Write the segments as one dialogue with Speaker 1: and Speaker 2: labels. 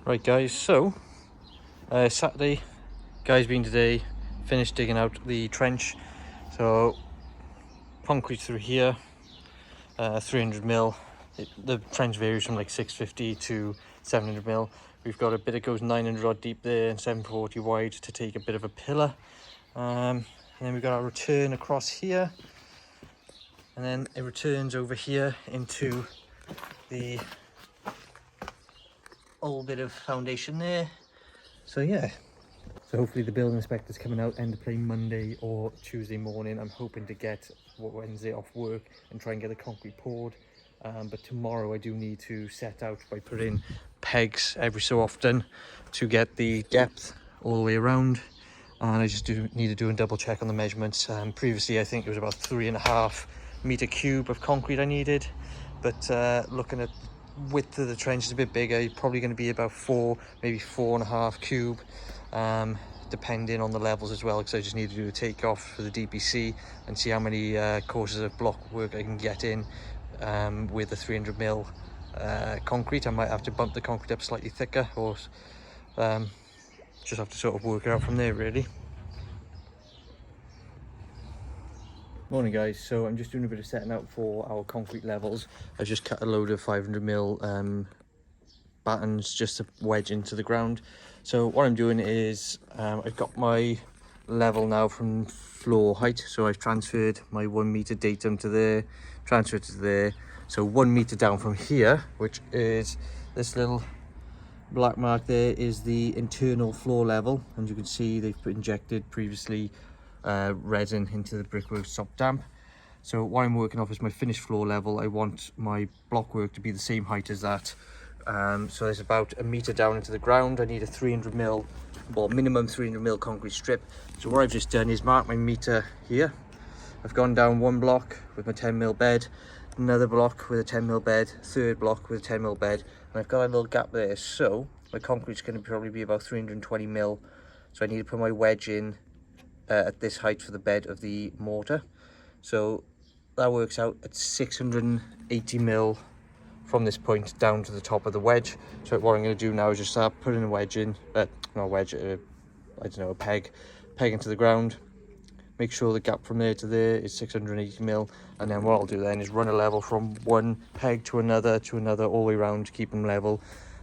Speaker 1: Right guys, so Saturday, guys been today, finished digging out the trench. So concrete through here, 300 mil. The trench varies from like 650 to 700 mil. We've got a bit that goes 900 odd deep there and 740 wide to take a bit of a pillar. And then we've got our return across here, and then it returns over here into the old bit of foundation there. So yeah, so hopefully the building inspector's coming out end of play Monday or Tuesday morning. I'm hoping to get Wednesday off work and try and get the concrete poured. But tomorrow I do need to set out by putting pegs every so often to get the depth all the way around. And I just need to do a double check on the measurements. Previously I think it was about 3.5 meter cube of concrete I needed, but looking at width of the trench is a bit bigger. Probably going to be about 4, maybe 4.5 cube, depending on the levels as well, because I just need to do a takeoff for the DPC and see how many courses of block work I can get in with the 300 mil concrete. I might have to bump the concrete up slightly thicker, or just have to sort of work it out from there really. Morning guys, so I'm just doing a bit of setting out for our concrete levels. I just cut a load of 500 mil battens just to wedge into the ground. So what I'm doing is I've got my level now from floor height, so I've transferred my 1 meter datum to there, transferred to there. So 1 meter down from here, which is this little black mark there, is the internal floor level, and you can see they've injected previously resin into the brickwork to stop damp. So what I'm working off is my finished floor level. I want my block work to be the same height as that. So there's about 1 meter down into the ground. I need a 300 mil, or minimum 300 mil concrete strip. So what I've just done is mark my meter here. I've gone down 1 block with my 10 mil bed, another block with a 10 mil bed, third block with a 10 mil bed, and I've got a little gap there. So my concrete's going to probably be about 320 mil. So I need to put my wedge in at this height for the bed of the mortar. So that works out at 680 mil from this point down to the top of the wedge. So what I'm going to do now is just start putting a wedge in, not a wedge, I don't know, a peg into the ground. Make sure the gap from there to there is 680 mil, and then what I'll do then is run a level from one peg to another all the way around to keep them level.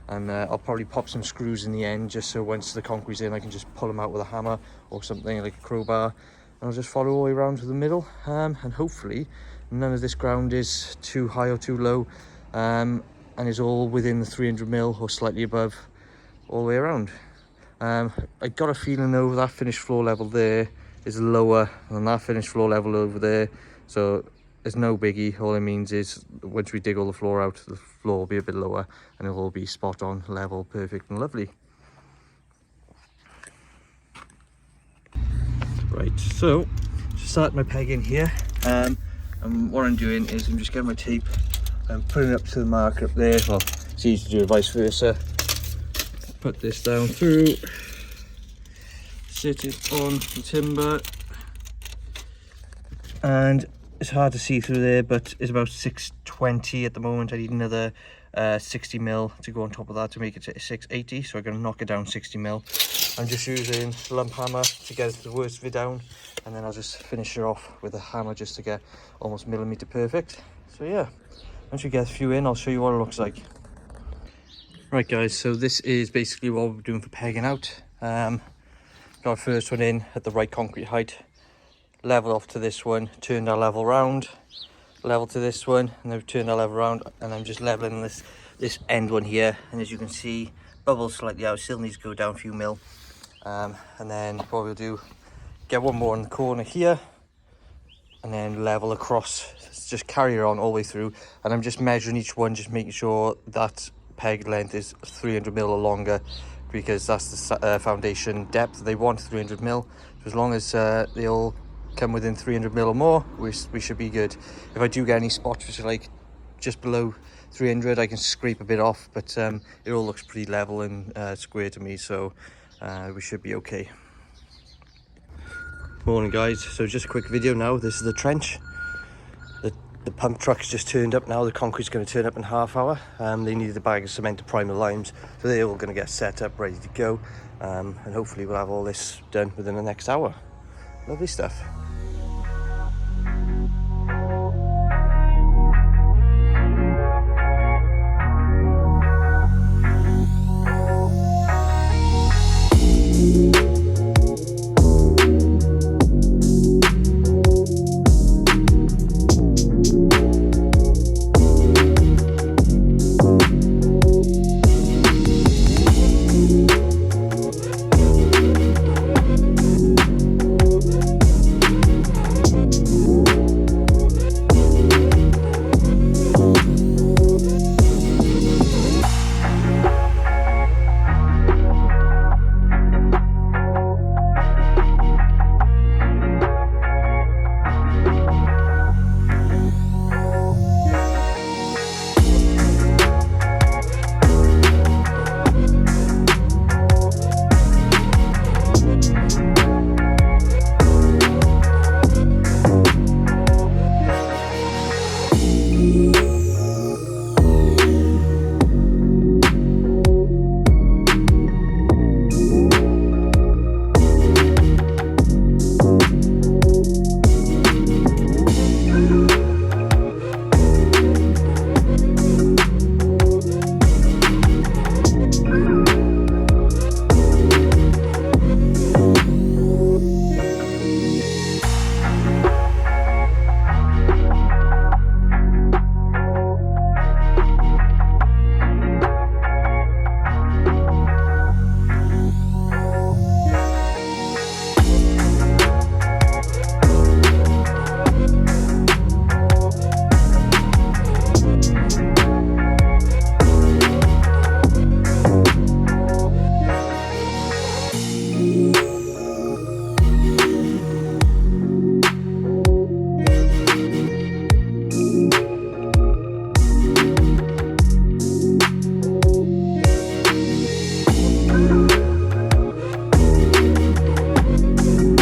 Speaker 1: And I'll probably pop some screws in the end, just so once the concrete's in I can just pull them out with a hammer or something like a crowbar, and I'll just follow all the way around to the middle, and hopefully none of this ground is too high or too low, and is all within the 300 mil or slightly above all the way around. I got a feeling though that finished floor level there is lower than that finished floor level over there, so it's no biggie. All it means is once we dig all the floor out, the floor will be a bit lower and it'll all be spot on, level, perfect and lovely. Right, so just start my peg in here, and what I'm doing is I'm just getting my tape and putting it up to the marker up there. Well, it's easy to do it vice versa. Put this down through, sit it on the timber, and it's hard to see through there, but it's about 620 at the moment. I need another 60 mil to go on top of that to make it to 680, so I'm going to knock it down 60 mil. I'm just using a lump hammer to get it to the worst of it down, and then I'll just finish it off with a hammer just to get almost millimeter perfect. So yeah, once we get a few in, I'll show you what it looks like. Right guys, so this is basically what we're doing for pegging out. Got our first one in at the right concrete height, level off to this one, turned our level round, level to this one, and then we've turned our level round, and I'm just leveling this end one here, and as you can see, bubbles slightly out, still needs to go down a few mil. And then what we'll do, get one more in the corner here, and then level across, just carry it on all the way through, and I'm just measuring each one, just making sure that peg length is 300 mil or longer, because that's the foundation depth they want, 300 mil. So as long as they all come within 300 mil or more, we should be good. If I do get any spots which are like just below 300, I can scrape a bit off, but it all looks pretty level and square to me, so we should be okay. Morning guys, so just a quick video now. This is the trench. The
Speaker 2: The pump truck's just turned up now. The concrete's going to turn up in half hour. They needed a bag of cement to prime the limes, so they're all going to get set up, ready to go. And hopefully we'll have all this done within the next hour. Lovely stuff.